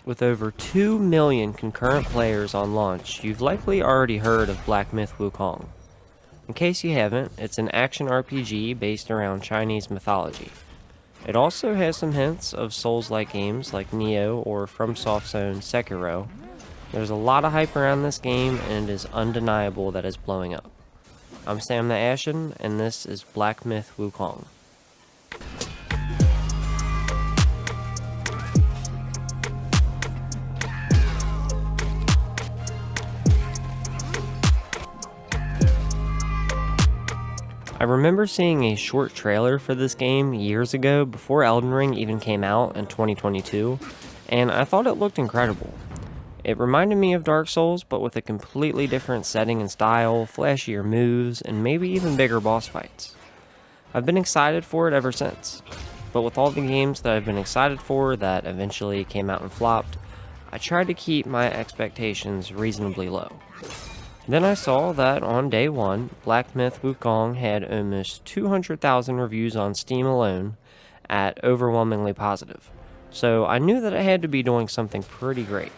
With over 2 million concurrent players on launch, you've likely already heard of Black Myth Wukong. In case you haven't, it's an action RPG based around Chinese mythology. It also has some hints of Souls-like games like Nioh or FromSoft's own Sekiro. There's a lot of hype around this game, and it is undeniable that it's blowing up. I'm Sam the Ashen, and this is Black Myth Wukong. I remember seeing a short trailer for this game years ago before Elden Ring even came out in 2022, and I thought it looked incredible. It reminded me of Dark Souls, but with a completely different setting and style, flashier moves, and maybe even bigger boss fights. I've been excited for it ever since, but with all the games that I've been excited for that eventually came out and flopped, I tried to keep my expectations reasonably low. Then I saw that on day one, Black Myth Wukong had almost 200,000 reviews on Steam alone at overwhelmingly positive, so I knew that it had to be doing something pretty great.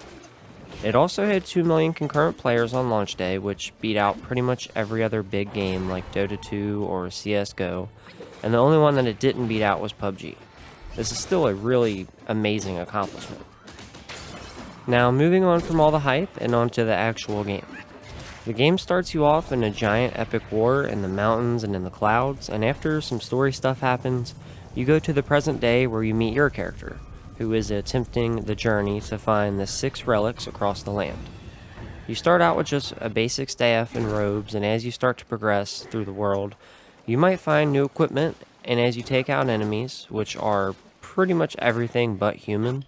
It also had 2 million concurrent players on launch day, which beat out pretty much every other big game like Dota 2 or CSGO, and the only one that it didn't beat out was PUBG. This is still a really amazing accomplishment. Now moving on from all the hype and onto the actual game. The game starts you off in a giant epic war in the mountains and in the clouds, and after some story stuff happens, you go to the present day where you meet your character, who is attempting the journey to find the 6 relics across the land. You start out with just a basic staff and robes, and as you start to progress through the world, you might find new equipment, and as you take out enemies, which are pretty much everything but human.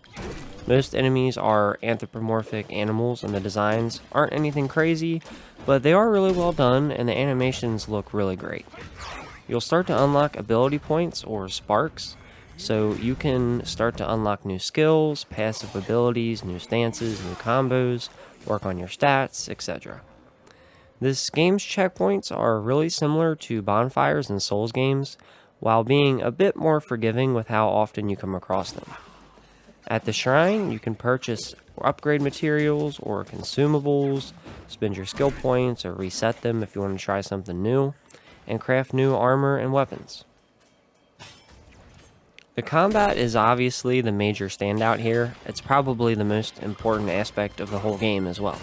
Most enemies are anthropomorphic animals, and the designs aren't anything crazy, but they are really well done, and the animations look really great. You'll start to unlock ability points, or sparks, so you can start to unlock new skills, passive abilities, new stances, new combos, work on your stats, etc. This game's checkpoints are really similar to bonfires in Souls games, while being a bit more forgiving with how often you come across them. At the shrine, you can purchase upgrade materials or consumables, spend your skill points or reset them if you want to try something new, and craft new armor and weapons. The combat is obviously the major standout here. It's probably the most important aspect of the whole game as well.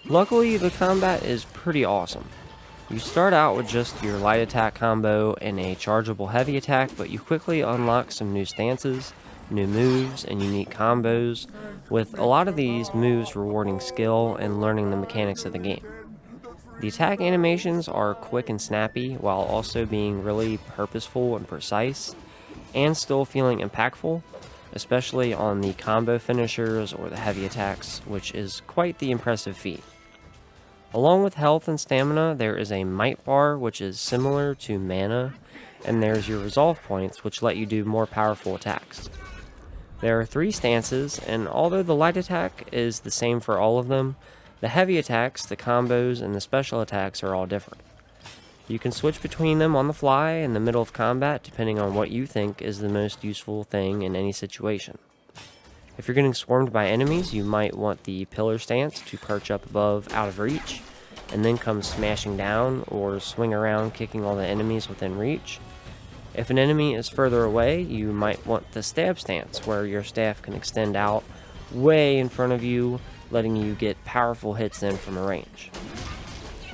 Luckily, the combat is pretty awesome. You start out with just your light attack combo and a chargeable heavy attack, but you quickly unlock some new stances, new moves, and unique combos, with a lot of these moves rewarding skill and learning the mechanics of the game. The attack animations are quick and snappy, while also being really purposeful and precise, and still feeling impactful, especially on the combo finishers or the heavy attacks, which is quite the impressive feat. Along with health and stamina, there is a might bar, which is similar to mana, and there's your resolve points, which let you do more powerful attacks. There are 3 stances, and although the light attack is the same for all of them, the heavy attacks, the combos, and the special attacks are all different. You can switch between them on the fly in the middle of combat depending on what you think is the most useful thing in any situation. If you're getting swarmed by enemies, you might want the pillar stance to perch up above out of reach, and then come smashing down or swing around kicking all the enemies within reach. If an enemy is further away, you might want the stab stance, where your staff can extend out way in front of you, letting you get powerful hits in from a range.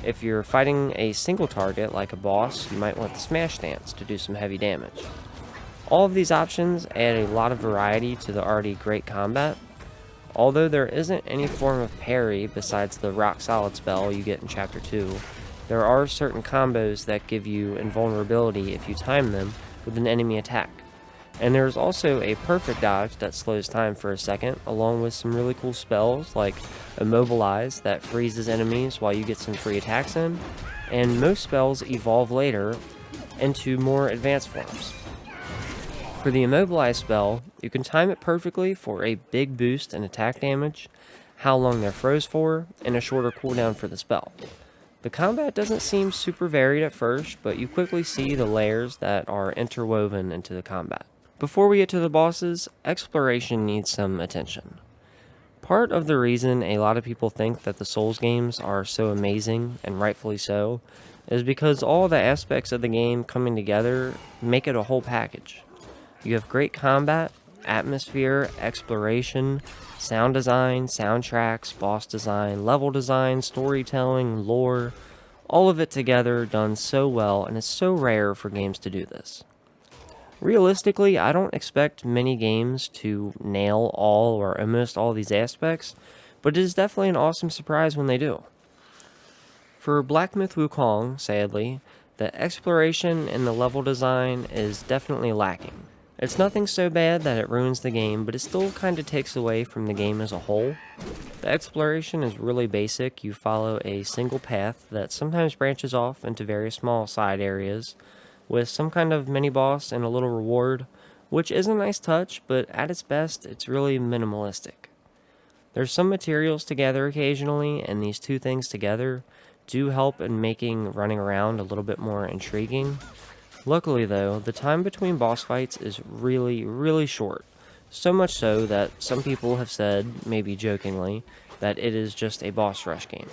If you're fighting a single target like a boss, you might want the smash stance to do some heavy damage. All of these options add a lot of variety to the already great combat. Although there isn't any form of parry besides the rock solid spell you get in Chapter 2, there are certain combos that give you invulnerability if you time them with an enemy attack. And there's also a perfect dodge that slows time for a second, along with some really cool spells like Immobilize that freezes enemies while you get some free attacks in, and most spells evolve later into more advanced forms. For the Immobilize spell, you can time it perfectly for a big boost in attack damage, how long they're froze for, and a shorter cooldown for the spell. The combat doesn't seem super varied at first, but you quickly see the layers that are interwoven into the combat. Before we get to the bosses, exploration needs some attention. Part of the reason a lot of people think that the Souls games are so amazing, and rightfully so, is because all the aspects of the game coming together make it a whole package. You have great combat, atmosphere, exploration, sound design, soundtracks, boss design, level design, storytelling, lore, all of it together done so well, and it's so rare for games to do this. Realistically, I don't expect many games to nail all or almost all these aspects, but it is definitely an awesome surprise when they do. For Black Myth Wukong, sadly, the exploration and the level design is definitely lacking. It's nothing so bad that it ruins the game, but it still kind of takes away from the game as a whole. The exploration is really basic. You follow a single path that sometimes branches off into very small side areas, with some kind of mini-boss and a little reward, which is a nice touch, but at its best, it's really minimalistic. There's some materials to gather occasionally, and these two things together do help in making running around a little bit more intriguing. Luckily though, the time between boss fights is really short, so much so that some people have said, maybe jokingly, that it is just a boss rush game.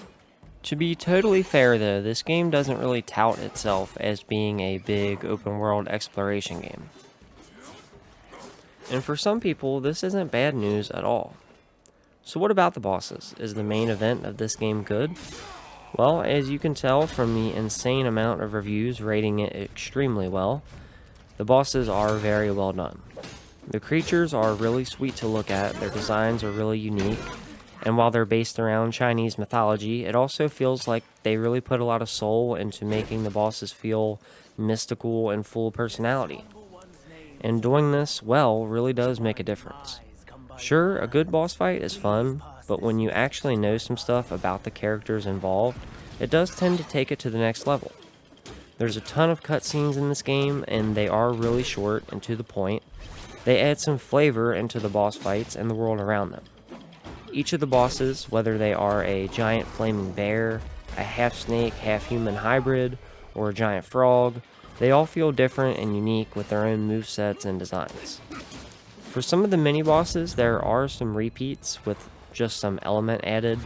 To be totally fair though, this game doesn't really tout itself as being a big open world exploration game. And for some people, this isn't bad news at all. So what about the bosses? Is the main event of this game good? Well, as you can tell from the insane amount of reviews rating it extremely well, the bosses are very well done. The creatures are really sweet to look at, their designs are really unique, and while they're based around Chinese mythology, it also feels like they really put a lot of soul into making the bosses feel mystical and full of personality. And doing this well really does make a difference. Sure, a good boss fight is fun, but when you actually know some stuff about the characters involved, it does tend to take it to the next level. There's a ton of cutscenes in this game, and they are really short and to the point. They add some flavor into the boss fights and the world around them. Each of the bosses, whether they are a giant flaming bear, a half-snake, half-human hybrid, or a giant frog, they all feel different and unique with their own movesets and designs. For some of the mini-bosses, there are some repeats with just some element added,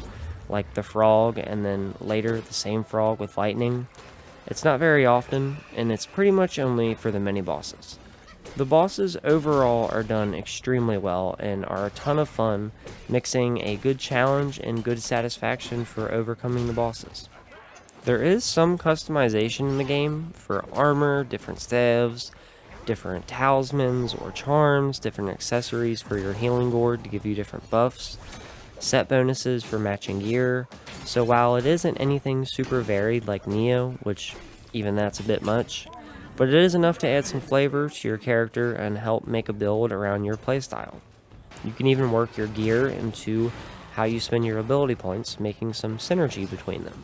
like the frog and then later the same frog with lightning. It's not very often, and it's pretty much only for the mini-bosses. The bosses overall are done extremely well and are a ton of fun, mixing a good challenge and good satisfaction for overcoming the bosses. There is some customization in the game for armor, different staves, different talismans or charms, different accessories for your healing gourd to give you different buffs, set bonuses for matching gear. So while it isn't anything super varied like Neo, which even that's a bit much, but it is enough to add some flavor to your character and help make a build around your playstyle. You can even work your gear into how you spend your ability points, making some synergy between them.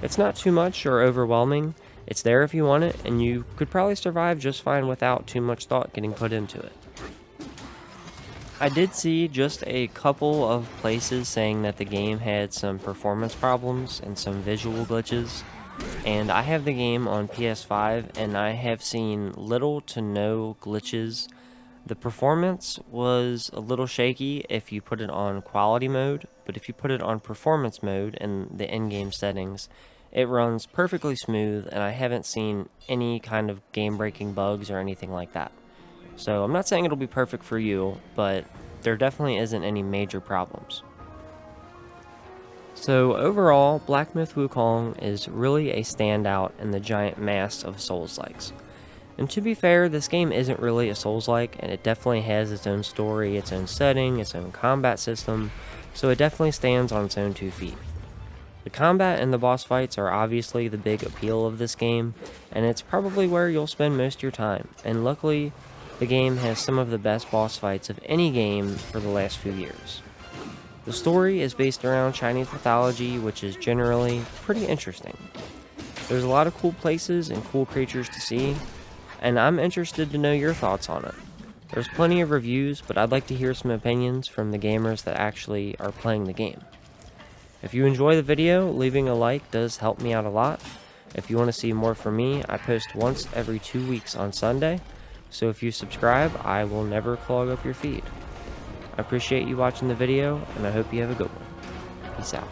It's not too much or overwhelming, it's there if you want it, and you could probably survive just fine without too much thought getting put into it. I did see just a couple of places saying that the game had some performance problems and some visual glitches, and I have the game on PS5 and I have seen little to no glitches. The performance was a little shaky if you put it on quality mode, but if you put it on performance mode in the in-game settings, it runs perfectly smooth, and I haven't seen any kind of game-breaking bugs or anything like that. So I'm not saying it'll be perfect for you, but there definitely isn't any major problems. So overall, Black Myth Wukong is really a standout in the giant mass of Souls-likes. And to be fair, this game isn't really a Souls-like, and it definitely has its own story, its own setting, its own combat system, so it definitely stands on its own 2 feet. The combat and the boss fights are obviously the big appeal of this game, and it's probably where you'll spend most of your time, and luckily, the game has some of the best boss fights of any game for the last few years. The story is based around Chinese mythology, which is generally pretty interesting. There's a lot of cool places and cool creatures to see, and I'm interested to know your thoughts on it. There's plenty of reviews, but I'd like to hear some opinions from the gamers that actually are playing the game. If you enjoy the video, leaving a like does help me out a lot. If you want to see more from me, I post once every 2 weeks on Sunday, so if you subscribe, I will never clog up your feed. I appreciate you watching the video, and I hope you have a good one. Peace out.